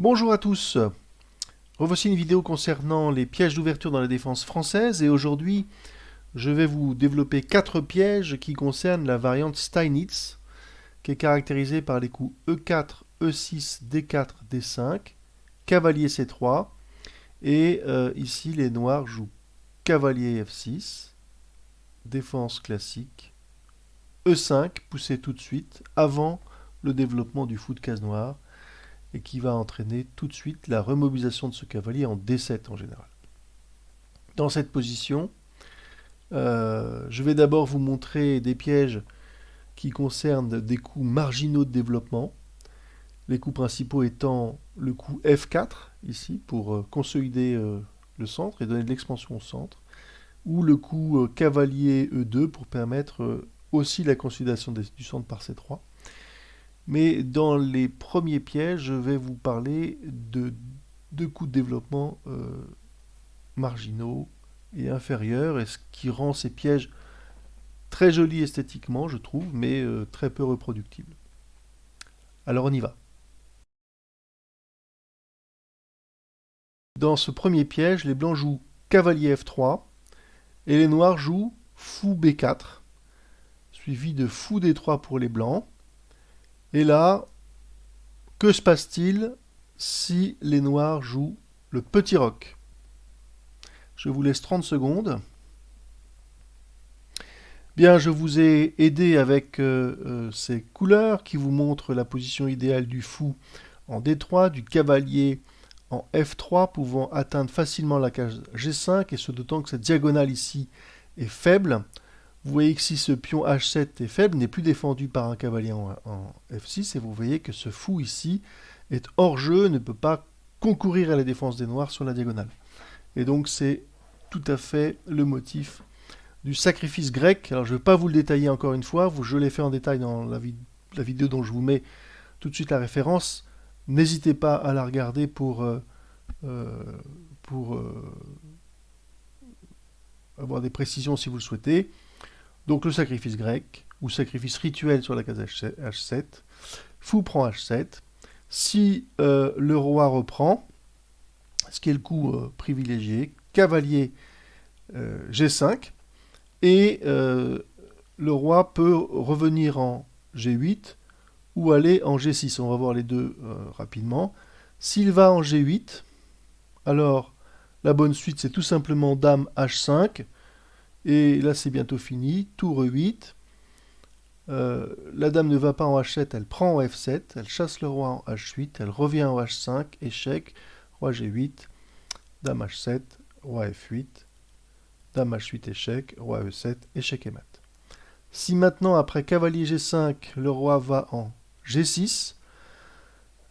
Bonjour à tous. Revoici une vidéo concernant les pièges d'ouverture dans la défense française et aujourd'hui je vais vous développer 4 pièges qui concernent la variante Steinitz qui est caractérisée par les coups E4, E6, D4, D5, cavalier C3 et ici les noirs jouent cavalier F6, défense classique, E5 poussé tout de suite avant le développement du fou de case noire et qui va entraîner tout de suite la remobilisation de ce cavalier en D7 en général. Dans cette position, je vais d'abord vous montrer des pièges qui concernent des coups marginaux de développement, les coups principaux étant le coup F4, ici, pour consolider le centre et donner de l'expansion au centre, ou le coup cavalier E2 pour permettre aussi la consolidation du centre par C3. Mais dans les premiers pièges, je vais vous parler de deux coups de développement marginaux et inférieurs, et ce qui rend ces pièges très jolis esthétiquement, je trouve, mais très peu reproductibles. Alors on y va. Dans ce premier piège, les blancs jouent cavalier F3 et les noirs jouent fou B4, suivi de fou D3 pour les blancs. Et là, que se passe-t-il si les noirs jouent le petit roc? Je vous laisse 30 secondes. Bien, je vous ai aidé avec ces couleurs qui vous montrent la position idéale du fou en D3, du cavalier en F3, pouvant atteindre facilement la case G5, et ce d'autant que cette diagonale ici est faible. Vous voyez que si ce pion H7 est faible, n'est plus défendu par un cavalier en F6, et vous voyez que ce fou ici est hors jeu, ne peut pas concourir à la défense des noirs sur la diagonale. Et donc c'est tout à fait le motif du sacrifice grec. Alors je ne vais pas vous le détailler encore une fois, je l'ai fait en détail dans la vidéo dont je vous mets tout de suite la référence. N'hésitez pas à la regarder pour avoir des précisions si vous le souhaitez. Donc le sacrifice grec, ou sacrifice rituel sur la case H7, fou prend H7. Si le roi reprend, ce qui est le coup privilégié, cavalier G5, et le roi peut revenir en G8 ou aller en G6. On va voir les deux rapidement. S'il va en G8, alors la bonne suite c'est tout simplement dame H5, et là c'est bientôt fini, tour E8. La dame ne va pas en H7, elle prend en F7, elle chasse le roi en H8, elle revient en H5, échec, roi G8, dame H7, roi F8, dame H8 échec, roi E7, échec et mat. Si maintenant, après cavalier G5, le roi va en G6,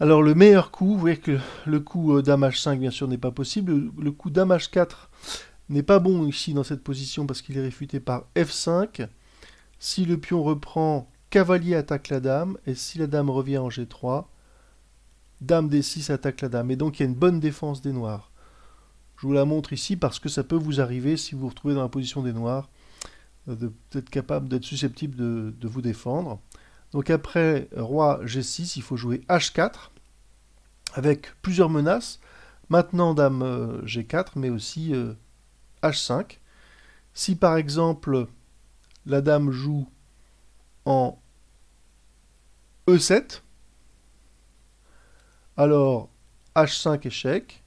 alors le meilleur coup, vous voyez que le coup dame H5 bien sûr n'est pas possible, le coup dame H4 n'est pas bon ici dans cette position parce qu'il est réfuté par F5. Si le pion reprend, cavalier attaque la dame, et si la dame revient en G3, dame D6 attaque la dame. Et donc il y a une bonne défense des noirs. Je vous la montre ici parce que ça peut vous arriver si vous vous retrouvez dans la position des noirs, d'être capable, d'être susceptible de vous défendre. Donc après roi G6, il faut jouer H4 avec plusieurs menaces. Maintenant dame G4, mais aussi H5. Si par exemple la dame joue en E7, alors H5 échec,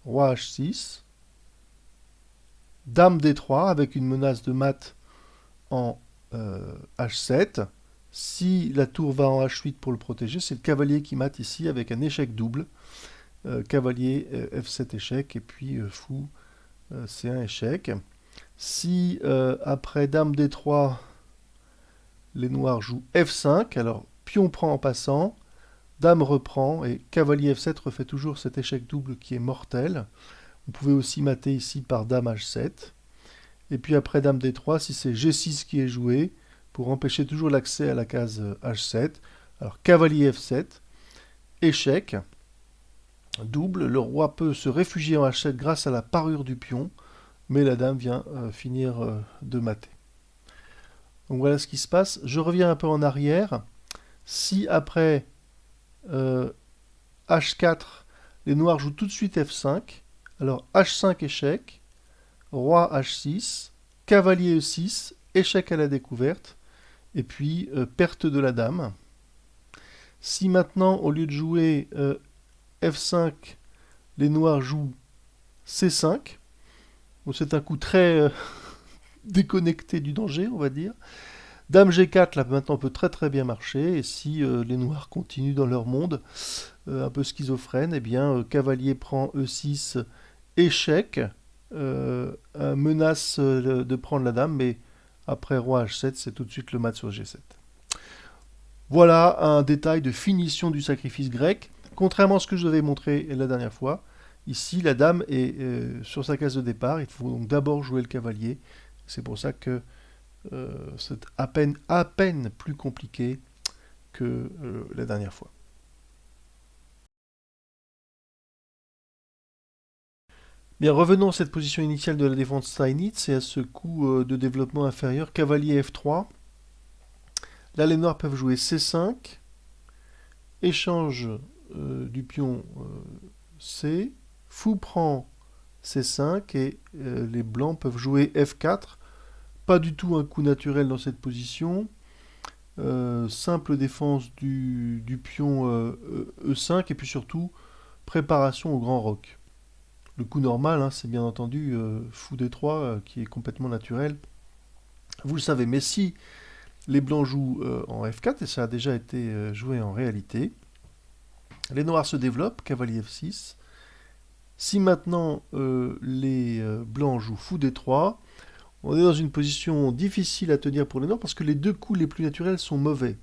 roi H6, dame D3 avec une menace de mat en H7. Si la tour va en H8 pour le protéger, c'est le cavalier qui mate ici avec un échec double. Cavalier F7 échec et puis fou C1 échec. Si après dame D3, les noirs jouent F5, alors pion prend en passant, dame reprend et cavalier F7 refait toujours cet échec double qui est mortel. Vous pouvez aussi mater ici par dame H7. Et puis après dame D3, si c'est G6 qui est joué, pour empêcher toujours l'accès à la case H7. Alors cavalier F7, échec, double, le roi peut se réfugier en H7 grâce à la parure du pion, mais la dame vient finir de mater. Donc voilà ce qui se passe. Je reviens un peu en arrière. Si après H4, les noirs jouent tout de suite F5. Alors H5 échec, roi H6, cavalier E6, échec à la découverte, et puis perte de la dame. Si maintenant, au lieu de jouer F5, les noirs jouent C5, bon, c'est un coup très déconnecté du danger, on va dire. Dame G4, là maintenant peut très bien marcher, et si les noirs continuent dans leur monde, un peu schizophrène, eh bien cavalier prend E6, échec, menace de prendre la dame, mais après roi H7, c'est tout de suite le mat sur G7. Voilà un détail de finition du sacrifice grec. Contrairement à ce que je vous avais montré la dernière fois, ici la dame est sur sa case de départ, il faut donc d'abord jouer le cavalier. C'est pour ça que c'est à peine plus compliqué que la dernière fois. Bien, revenons à cette position initiale de la défense Steinitz et à ce coup de développement inférieur, cavalier F3. Là, les noirs peuvent jouer C5, échange du pion C, fou prend C5 et les blancs peuvent jouer F4. Pas du tout un coup naturel dans cette position. Simple défense du pion E5 et puis surtout préparation au grand roc. Le coup normal, hein, c'est bien entendu fou D3 qui est complètement naturel. Vous le savez, mais si les blancs jouent en F4, et ça a déjà été joué en réalité, les noirs se développent, cavalier F6. Si maintenant les blancs jouent fou D3, on est dans une position difficile à tenir pour les noirs parce que les deux coups les plus naturels sont mauvais.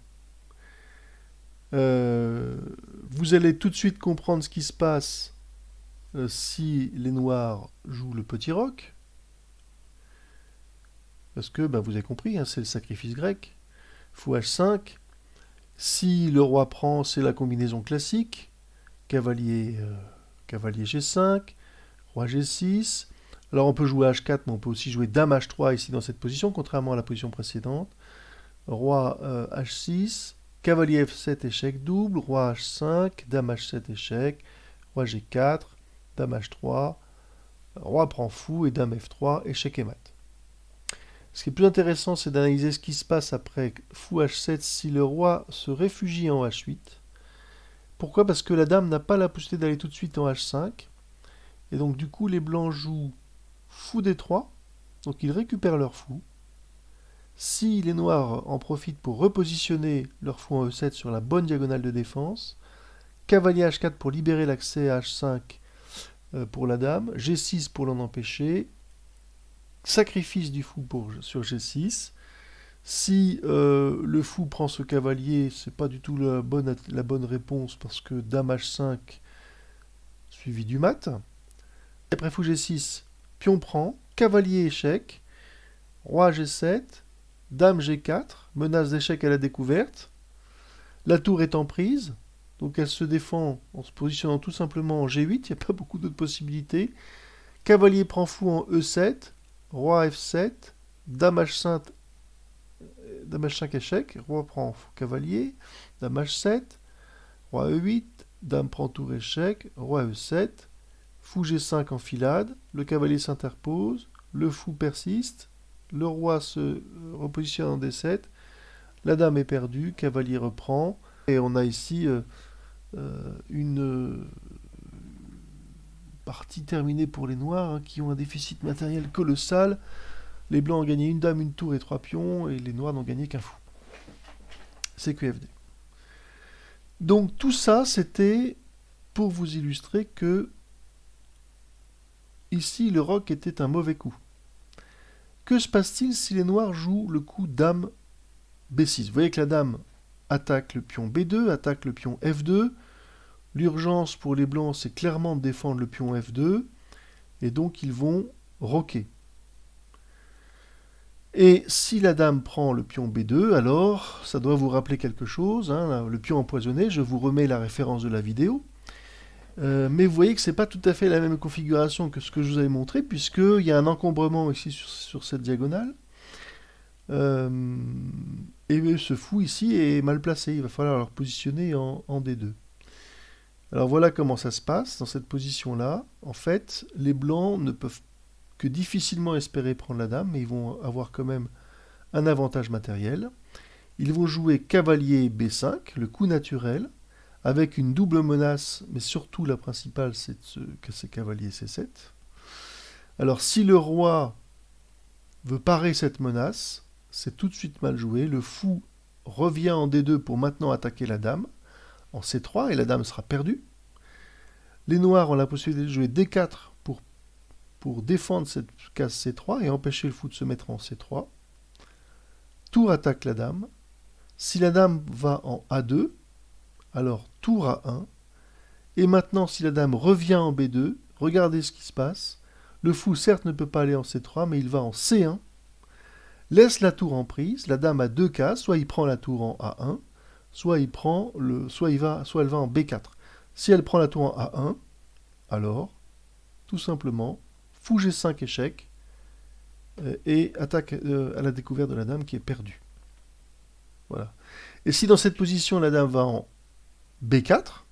Vous allez tout de suite comprendre ce qui se passe si les noirs jouent le petit roc. Parce que, vous avez compris, hein, c'est le sacrifice grec. Fou H5. Si le roi prend, c'est la combinaison classique. Cavalier G5, roi G6. Alors on peut jouer H4, mais on peut aussi jouer Dame H3 ici dans cette position, contrairement à la position précédente. Roi H6, cavalier F7, échec double, roi H5, Dame H7, échec, roi G4, Dame H3, roi prend fou et Dame F3, échec et mat. Ce qui est plus intéressant, c'est d'analyser ce qui se passe après fou H7 si le roi se réfugie en H8. Pourquoi? Parce que la dame n'a pas la possibilité d'aller tout de suite en H5. Et donc du coup, les blancs jouent fou D3. Donc ils récupèrent leur fou. Si les noirs en profitent pour repositionner leur fou en E7 sur la bonne diagonale de défense, cavalier H4 pour libérer l'accès à H5 pour la dame, G6 pour l'en empêcher, sacrifice du fou sur G6. Si le fou prend ce cavalier, c'est pas du tout la bonne réponse parce que dame H5 suivi du mat. Après fou G6, pion prend, cavalier échec, roi G7, dame G4, menace d'échec à la découverte. La tour est en prise, donc elle se défend en se positionnant tout simplement en G8, il n'y a pas beaucoup d'autres possibilités. Cavalier prend fou en E7, roi F7, dame H5, échec, roi prend cavalier, dame H7, roi E8, dame prend tour échec, roi E7, fou G5 enfilade, le cavalier s'interpose, le fou persiste, le roi se repositionne en D7, la dame est perdue, cavalier reprend, et on a ici une partie terminée pour les noirs, hein, qui ont un déficit matériel colossal. Les blancs ont gagné une dame, une tour et 3 pions, et les noirs n'ont gagné qu'un fou. C'est QFD. Donc tout ça, c'était pour vous illustrer que ici, le roc était un mauvais coup. Que se passe-t-il si les noirs jouent le coup dame B6? Vous voyez que la dame attaque le pion B2, attaque le pion F2. L'urgence pour les blancs, c'est clairement de défendre le pion F2. Et donc, ils vont roquer. Et si la dame prend le pion B2, alors, ça doit vous rappeler quelque chose, hein, le pion empoisonné, je vous remets la référence de la vidéo. Mais vous voyez que ce n'est pas tout à fait la même configuration que ce que je vous avais montré, puisqu'il y a un encombrement ici sur cette diagonale. Et ce fou ici est mal placé, il va falloir le positionner en D2. Alors voilà comment ça se passe dans cette position-là. En fait, les blancs ne peuvent que difficilement espérer prendre la dame, mais ils vont avoir quand même un avantage matériel. Ils vont jouer cavalier B5, le coup naturel, avec une double menace, mais surtout la principale, c'est que c'est cavalier C7. Alors si le roi veut parer cette menace, c'est tout de suite mal joué. Le fou revient en D2 pour maintenant attaquer la dame, en C3, et la dame sera perdue. Les noirs ont la possibilité de jouer D4 pour défendre cette case C3 et empêcher le fou de se mettre en C3. Tour attaque la dame. Si la dame va en A2, alors tour A1. Et maintenant, si la dame revient en B2, regardez ce qui se passe. Le fou, certes, ne peut pas aller en C3, mais il va en C1. Laisse la tour en prise. La dame a deux cases. Soit il prend la tour en A1, soit elle va en B4. Si elle prend la tour en A1, alors, tout simplement, fou G5 échec et attaque à la découverte de la dame qui est perdue. Voilà. Et si dans cette position, la dame va en B4,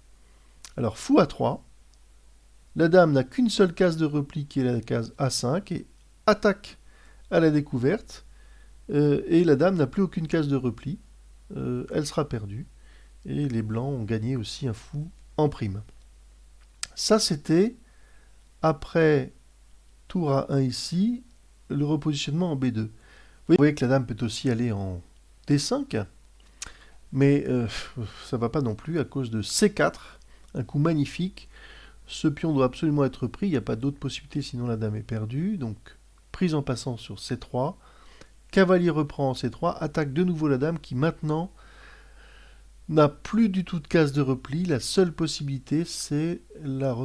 alors fou A3, la dame n'a qu'une seule case de repli qui est la case A5 et attaque à la découverte et la dame n'a plus aucune case de repli, elle sera perdue et les blancs ont gagné aussi un fou en prime. Ça c'était après tour A1 ici, le repositionnement en B2. Vous voyez que la dame peut aussi aller en D5, mais ça ne va pas non plus à cause de C4, un coup magnifique. Ce pion doit absolument être pris, il n'y a pas d'autre possibilité sinon la dame est perdue. Donc prise en passant sur C3, cavalier reprend en C3, attaque de nouveau la dame qui maintenant n'a plus du tout de case de repli. La seule possibilité c'est la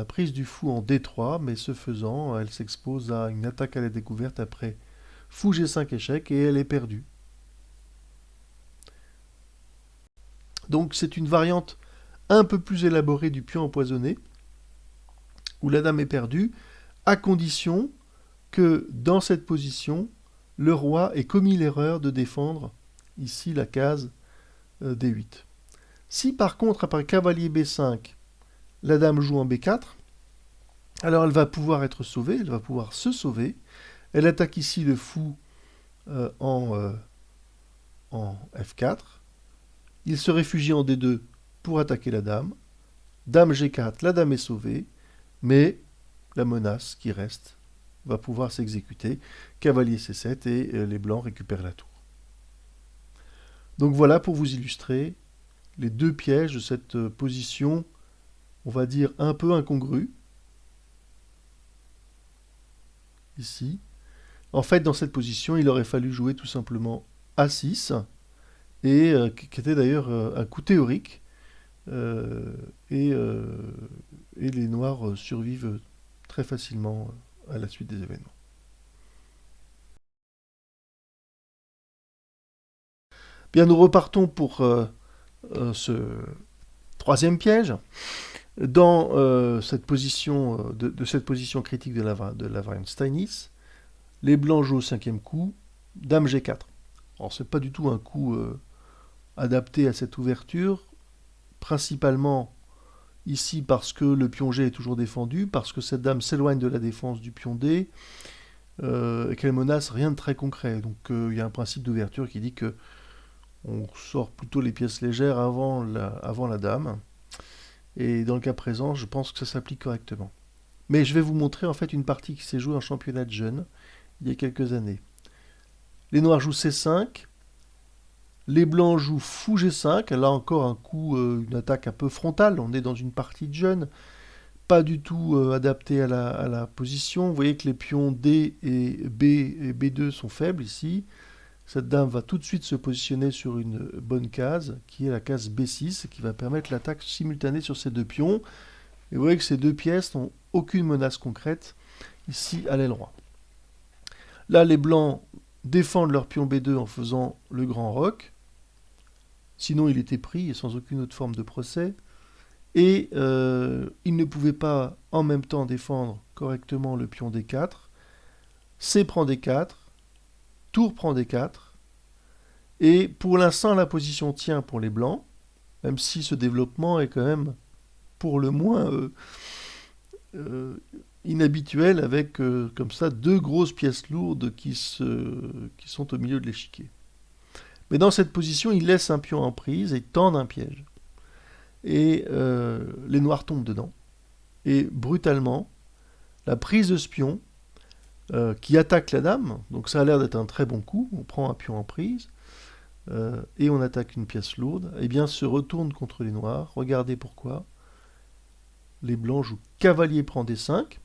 prise du fou en D3, mais ce faisant, elle s'expose à une attaque à la découverte après fou G5 échec et elle est perdue. Donc c'est une variante un peu plus élaborée du pion empoisonné, où la dame est perdue, à condition que dans cette position, le roi ait commis l'erreur de défendre ici la case D8. Si par contre, après cavalier B5, la dame joue en B4, alors elle va pouvoir être sauvée, elle va pouvoir se sauver. Elle attaque ici le fou en F4. Il se réfugie en D2 pour attaquer la dame. Dame G4, la dame est sauvée, mais la menace qui reste va pouvoir s'exécuter. Cavalier C7 et les blancs récupèrent la tour. Donc voilà pour vous illustrer les deux pièges de cette position, on va dire un peu incongrue. Ici. En fait, dans cette position, il aurait fallu jouer tout simplement A6, et qui était d'ailleurs un coup théorique. Et les noirs survivent très facilement à la suite des événements. Bien, nous repartons pour ce troisième piège. Dans cette position, de cette position critique de la variante Steinitz, les blancs jouent au cinquième coup, dame G4. Alors, ce n'est pas du tout un coup adapté à cette ouverture, principalement ici parce que le pion G est toujours défendu, parce que cette dame s'éloigne de la défense du pion D, et qu'elle menace rien de très concret. Donc il y a un principe d'ouverture qui dit que on sort plutôt les pièces légères avant la dame. Et dans le cas présent, je pense que ça s'applique correctement. Mais je vais vous montrer en fait une partie qui s'est jouée en championnat de jeunes il y a quelques années. Les noirs jouent C5, les blancs jouent fou G5, là encore un coup, une attaque un peu frontale, on est dans une partie de jeunes, pas du tout adaptée à la position. Vous voyez que les pions D et B2 sont faibles ici. Cette dame va tout de suite se positionner sur une bonne case, qui est la case B6, qui va permettre l'attaque simultanée sur ces deux pions. Et vous voyez que ces deux pièces n'ont aucune menace concrète ici à l'aile roi. Là, les blancs défendent leur pion B2 en faisant le grand roc. Sinon, il était pris et sans aucune autre forme de procès. Et ils ne pouvaient pas en même temps défendre correctement le pion D4. C prend D4. Tour prend D4. Et pour l'instant, la position tient pour les blancs, même si ce développement est quand même pour le moins euh, inhabituel avec comme ça deux grosses pièces lourdes qui sont au milieu de l'échiquier. Mais dans cette position, il laisse un pion en prise et tend un piège. Et les noirs tombent dedans. Et brutalement, la prise de ce pion qui attaque la dame, donc ça a l'air d'être un très bon coup, on prend un pion en prise, et on attaque une pièce lourde, et bien se retourne contre les noirs. Regardez pourquoi. Les blancs jouent cavalier prend D5.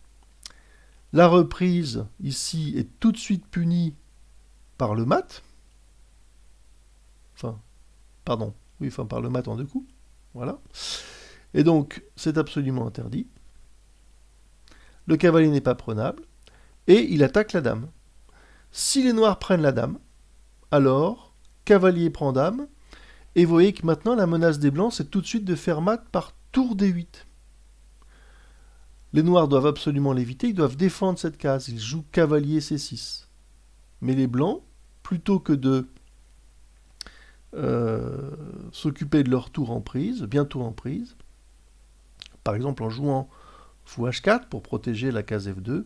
La reprise, ici, est tout de suite punie par le mat. Enfin, pardon, oui, enfin par le mat en deux coups. Voilà. Et donc, c'est absolument interdit. Le cavalier n'est pas prenable, et il attaque la dame. Si les noirs prennent la dame, alors, cavalier prend dame, et vous voyez que maintenant, la menace des blancs, c'est tout de suite de faire mat par tour D8. Les noirs doivent absolument l'éviter, ils doivent défendre cette case, ils jouent cavalier C6. Mais les blancs, plutôt que de s'occuper de leur tour en prise, bientôt en prise, par exemple en jouant fou H4 pour protéger la case F2,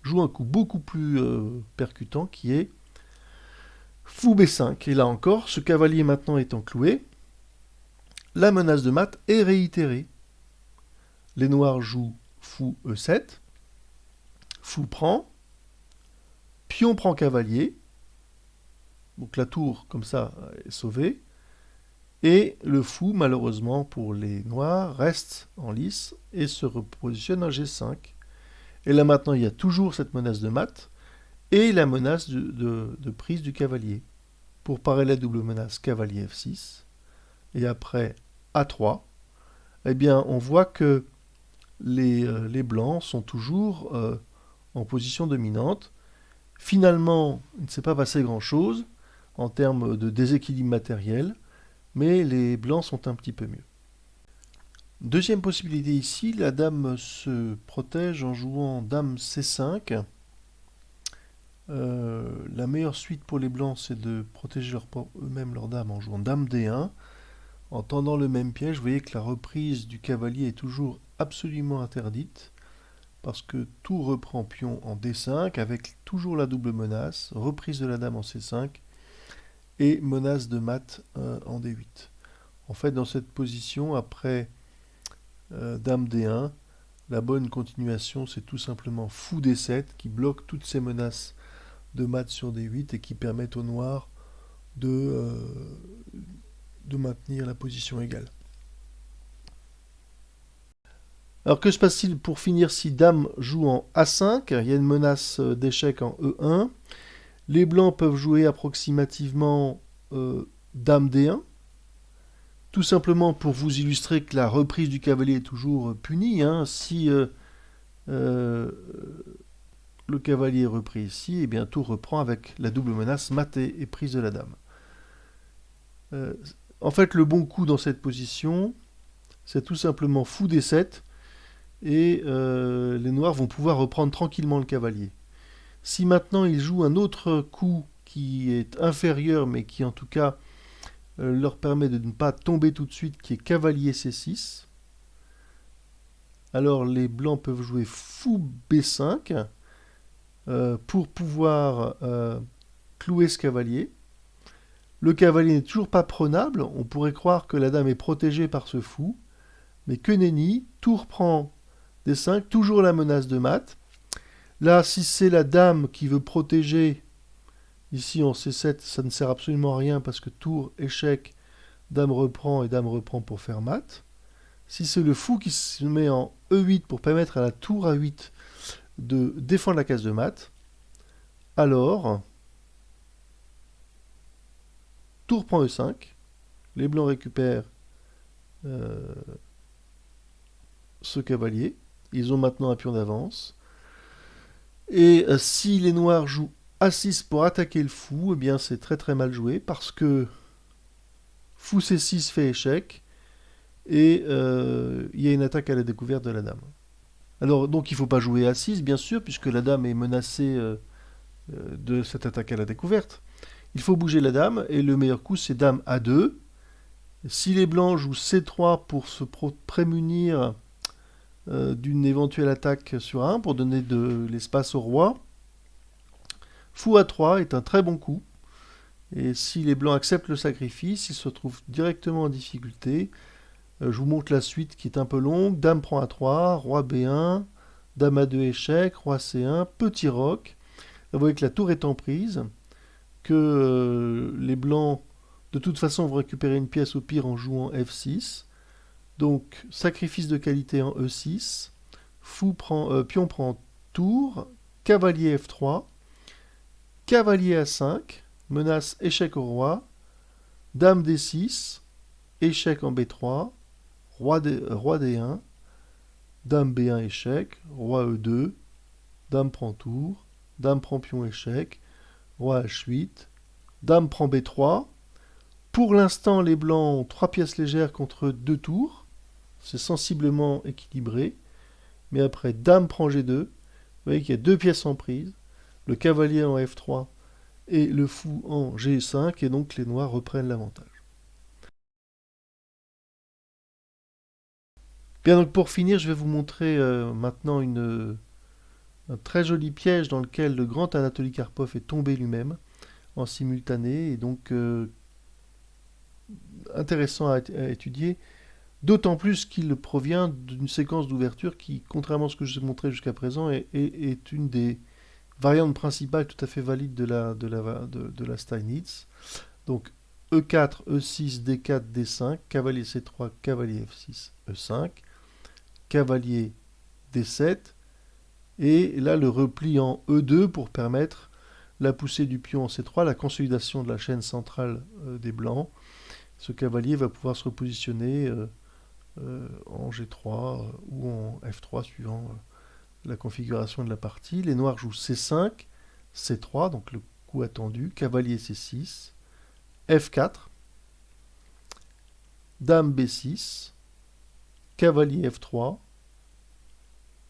joue un coup beaucoup plus percutant qui est fou B5. Et là encore, ce cavalier maintenant étant cloué, la menace de mat est réitérée. Les noirs jouent fou E7, fou prend, pion prend cavalier, donc la tour comme ça est sauvée, et le fou, malheureusement pour les noirs, reste en lice et se repositionne en G5. Et là maintenant il y a toujours cette menace de mat et la menace de prise du cavalier. Pour parer la double menace cavalier F6 et après A3, eh bien on voit que les blancs sont toujours en position dominante. Finalement, il ne s'est pas passé grand-chose en termes de déséquilibre matériel, mais les blancs sont un petit peu mieux. Deuxième possibilité ici, la dame se protège en jouant dame C5. La meilleure suite pour les blancs, c'est de protéger eux-mêmes leur dame en jouant dame D1. En tendant le même piège, vous voyez que la reprise du cavalier est toujours absolument interdite, parce que tout reprend pion en D5, avec toujours la double menace, reprise de la dame en C5, et menace de mat en D8. En fait, dans cette position, après dame D1, la bonne continuation, c'est tout simplement fou D7, qui bloque toutes ces menaces de mat sur D8 et qui permettent aux noirs de maintenir la position égale. Alors que se passe-t-il pour finir si dame joue en A5? Il y a une menace d'échec en E1. Les blancs peuvent jouer approximativement dame D1. Tout simplement pour vous illustrer que la reprise du cavalier est toujours punie. Si le cavalier est repris ici, et bien tout reprend avec la double menace matée et prise de la dame. En fait, le bon coup dans cette position, c'est tout simplement fou D7, et les noirs vont pouvoir reprendre tranquillement le cavalier. Si maintenant ils jouent un autre coup qui est inférieur, mais qui en tout cas leur permet de ne pas tomber tout de suite, qui est cavalier C6, alors les blancs peuvent jouer fou B5 pour pouvoir clouer ce cavalier. Le cavalier n'est toujours pas prenable, on pourrait croire que la dame est protégée par ce fou, mais que nenni, tour prend D5, toujours la menace de mat. Là, si c'est la dame qui veut protéger, ici en C7, ça ne sert absolument à rien parce que tour, échec, dame reprend et dame reprend pour faire mat. Si c'est le fou qui se met en E8 pour permettre à la tour A8 de défendre la case de mat, alors tour prend E5, les blancs récupèrent ce cavalier, ils ont maintenant un pion d'avance, et si les noirs jouent A6 pour attaquer le fou, eh bien c'est très très mal joué, parce que fou C6 fait échec, et il y a une attaque à la découverte de la dame. Alors donc il ne faut pas jouer A6 bien sûr, puisque la dame est menacée de cette attaque à la découverte. Il faut bouger la dame, et le meilleur coup c'est dame A2. Si les blancs jouent C3 pour se prémunir d'une éventuelle attaque sur 1 pour donner de l'espace au roi. Fou A3 est un très bon coup. Et si les blancs acceptent le sacrifice, ils se trouvent directement en difficulté. Je vous montre la suite qui est un peu longue. Dame prend A3, roi B1, dame A2 échec, roi C1, petit roc. Vous voyez que la tour est en prise, que les blancs de toute façon vont récupérer une pièce au pire en jouant F6. Donc sacrifice de qualité en E6. Pion prend tour, cavalier F3, cavalier A5, menace échec au roi, dame D6, échec en B3, roi D1, dame B1 échec, roi E2, dame prend tour, dame prend pion échec, roi H8, dame prend B3. Pour l'instant, les blancs ont 3 pièces légères contre 2 tours. C'est sensiblement équilibré. Mais après, dame prend G2. Vous voyez qu'il y a 2 pièces en prise. Le cavalier en F3 et le fou en G5. Et donc les noirs reprennent l'avantage. Bien, donc pour finir, je vais vous montrer maintenant un très joli piège dans lequel le grand Anatoly Karpov est tombé lui-même en simultané. Et donc intéressant à étudier. D'autant plus qu'il provient d'une séquence d'ouverture qui, contrairement à ce que je vous ai montré jusqu'à présent, est une des variantes principales tout à fait valides de la Steinitz. Donc E4, E6, D4, D5, cavalier C3, cavalier F6, E5, cavalier D7, et là le repli en E2 pour permettre la poussée du pion en C3, la consolidation de la chaîne centrale des blancs. Ce cavalier va pouvoir se repositionner en G3 ou en F3 suivant la configuration de la partie. Les noirs jouent C5, C3, donc le coup attendu, cavalier C6, F4, dame B6, cavalier F3,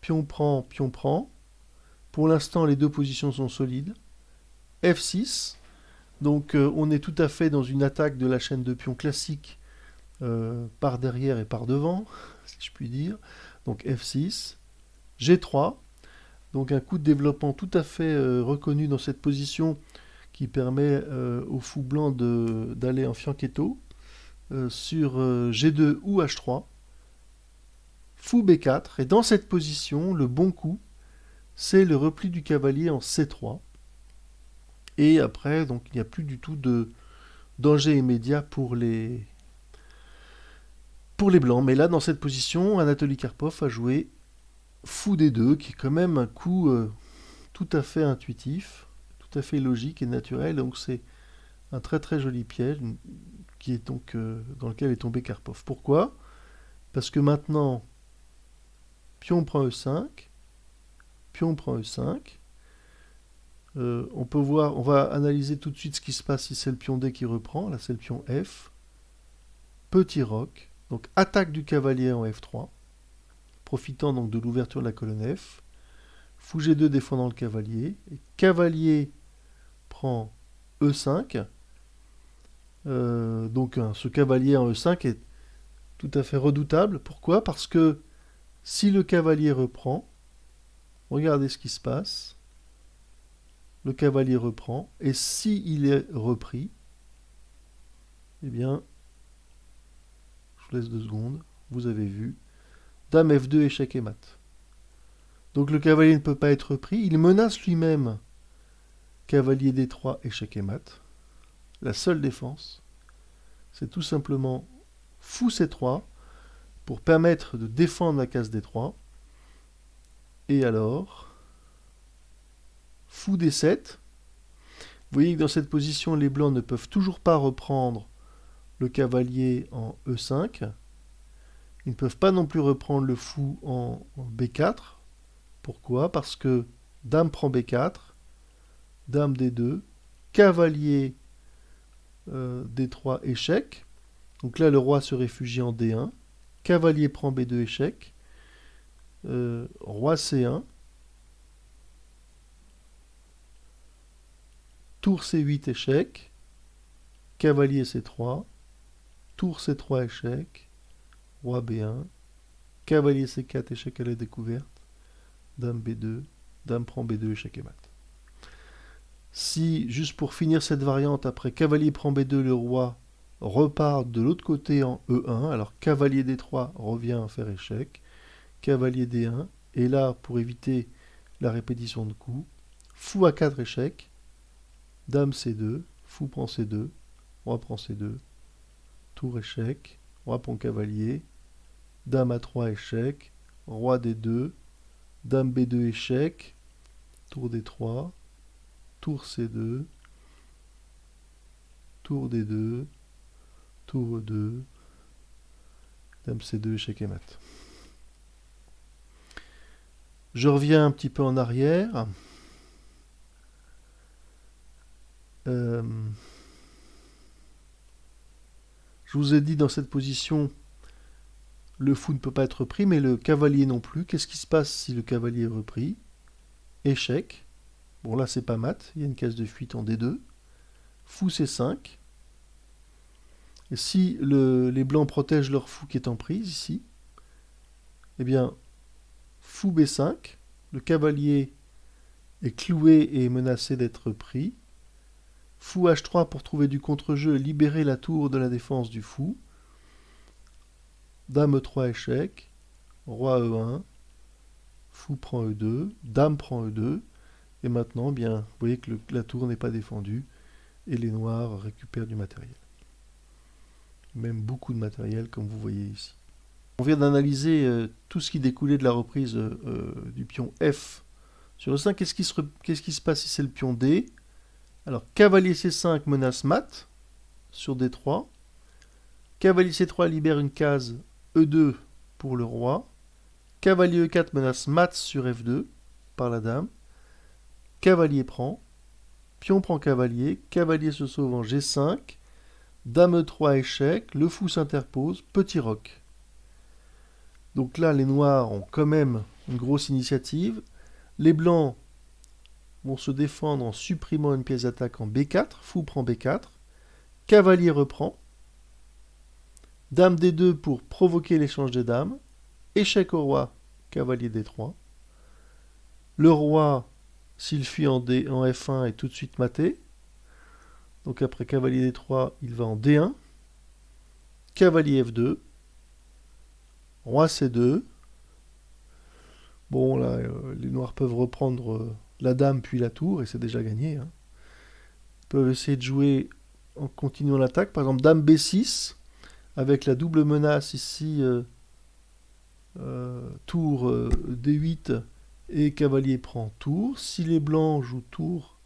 pion prend, pion prend. Pour l'instant, les deux positions sont solides. F6, donc on est tout à fait dans une attaque de la chaîne de pions classique par derrière et par devant, si je puis dire. Donc F6, G3, donc un coup de développement tout à fait reconnu dans cette position qui permet au fou blanc d'aller en fianchetto sur G2 ou H3. Fou B4, et dans cette position, le bon coup, c'est le repli du cavalier en C3. Et après, donc il n'y a plus du tout de danger immédiat pour les blancs. Mais là, dans cette position, Anatoly Karpov a joué fou D2, qui est quand même un coup tout à fait intuitif, tout à fait logique et naturel. Donc c'est un très très joli piège qui est donc dans lequel est tombé Karpov. Pourquoi? Parce que maintenant, pion prend E5, pion prend E5. On peut voir, on va analyser tout de suite ce qui se passe si c'est le pion D qui reprend. Là, c'est le pion F. Petit roc. Donc attaque du cavalier en F3, profitant donc de l'ouverture de la colonne F. Fou G2 défendant le cavalier. Et cavalier prend E5. Donc ce cavalier en E5 est tout à fait redoutable. Pourquoi? Parce que si le cavalier reprend, regardez ce qui se passe. Le cavalier reprend. Et si il est repris, eh bien, je vous laisse 2 secondes. Vous avez vu. Dame F2, échec et mat. Donc le cavalier ne peut pas être repris. Il menace lui-même. Cavalier D3, échec et mat. La seule défense, c'est tout simplement fou C3 pour permettre de défendre la case D3. Et alors, fou D7. Vous voyez que dans cette position, les blancs ne peuvent toujours pas reprendre le cavalier en E5. Ils ne peuvent pas non plus reprendre le fou en B4. Pourquoi? Parce que dame prend B4, dame D2, cavalier D3 échec. Donc là, le roi se réfugie en D1. Cavalier prend B2 échec. Roi C1. Tour C8 échec. Cavalier C3. Tour C3 échec. Roi B1. cavalier C4, échec à la découverte, dame B2, dame prend B2, échec et mat. Si, juste pour finir cette variante, après cavalier prend B2, le roi repart de l'autre côté en E1, alors cavalier D3 revient à faire échec, cavalier D1, et là, pour éviter la répétition de coups, fou A4 échec, dame C2, fou prend C2, roi prend C2, tour échec, roi prend cavalier, dame A3 échec, roi D2, dame B2 échec, tour D3, tour C2, tour D2, tour E2, dame C2, échec et mat. Je reviens un petit peu en arrière. Je vous ai dit dans cette position, le fou ne peut pas être pris, mais le cavalier non plus. Qu'est-ce qui se passe si le cavalier est repris? Échec. Bon, là, c'est pas mat. Il y a une case de fuite en D2. Fou C5. Et si les blancs protègent leur fou qui est en prise, ici, eh bien, fou B5. Le cavalier est cloué et menacé d'être pris. Fou H3 pour trouver du contre-jeu et libérer la tour de la défense du fou. Dame E3 échec. Roi E1. Fou prend E2. Dame prend E2. Et maintenant, bien, vous voyez que la tour n'est pas défendue et les noirs récupèrent du matériel. Même beaucoup de matériel, comme vous voyez ici. On vient d'analyser tout ce qui découlait de la reprise du pion F sur E5. Qu'est-ce qui se passe si c'est le pion D? Alors, cavalier C5 menace mat sur D3. Cavalier C3 libère une case E2 pour le roi. Cavalier E4 menace mat sur F2 par la dame. Cavalier prend. Pion prend cavalier. Cavalier se sauve en G5. Dame E3 échec. Le fou s'interpose. Petit roc. Donc là, les noirs ont quand même une grosse initiative. Les blancs vont se défendre en supprimant une pièce d'attaque en B4. Fou prend B4. Cavalier reprend. Dame D2 pour provoquer l'échange des dames. Échec au roi. Cavalier D3. Le roi, s'il fuit en F1, est tout de suite maté. Donc après cavalier D3, il va en D1. Cavalier F2. Roi C2. Bon, là, les noirs peuvent reprendre la dame puis la tour, et c'est déjà gagné. Hein. Ils peuvent essayer de jouer en continuant l'attaque. Par exemple, dame B6, avec la double menace ici, tour D8 et cavalier prend tour. Si les blancs jouent tour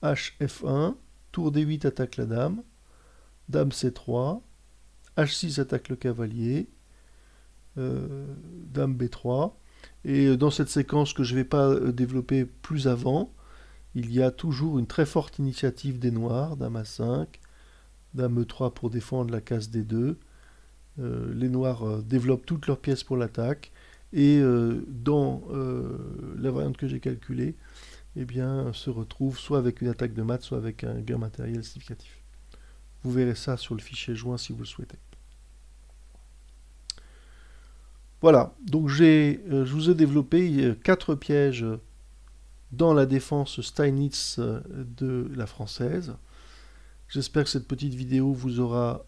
HF1, tour D8 attaque la dame, dame C3, H6 attaque le cavalier, dame B3. Et dans cette séquence que je ne vais pas développer plus avant, il y a toujours une très forte initiative des noirs, dame A5, dame E3 pour défendre la case D2. Les noirs développent toutes leurs pièces pour l'attaque, et dans la variante que j'ai calculée, eh bien, se retrouvent soit avec une attaque de mat, soit avec un gain matériel significatif. Vous verrez ça sur le fichier joint si vous le souhaitez. Voilà, donc je vous ai développé 4 pièges dans la défense Steinitz de la française. J'espère que cette petite vidéo vous aura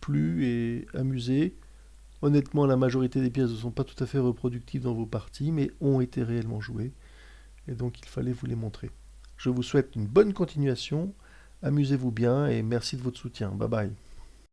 plu et amusé. Honnêtement, la majorité des pièces ne sont pas tout à fait reproductives dans vos parties, mais ont été réellement jouées. Et donc il fallait vous les montrer. Je vous souhaite une bonne continuation, amusez-vous bien et merci de votre soutien. Bye bye.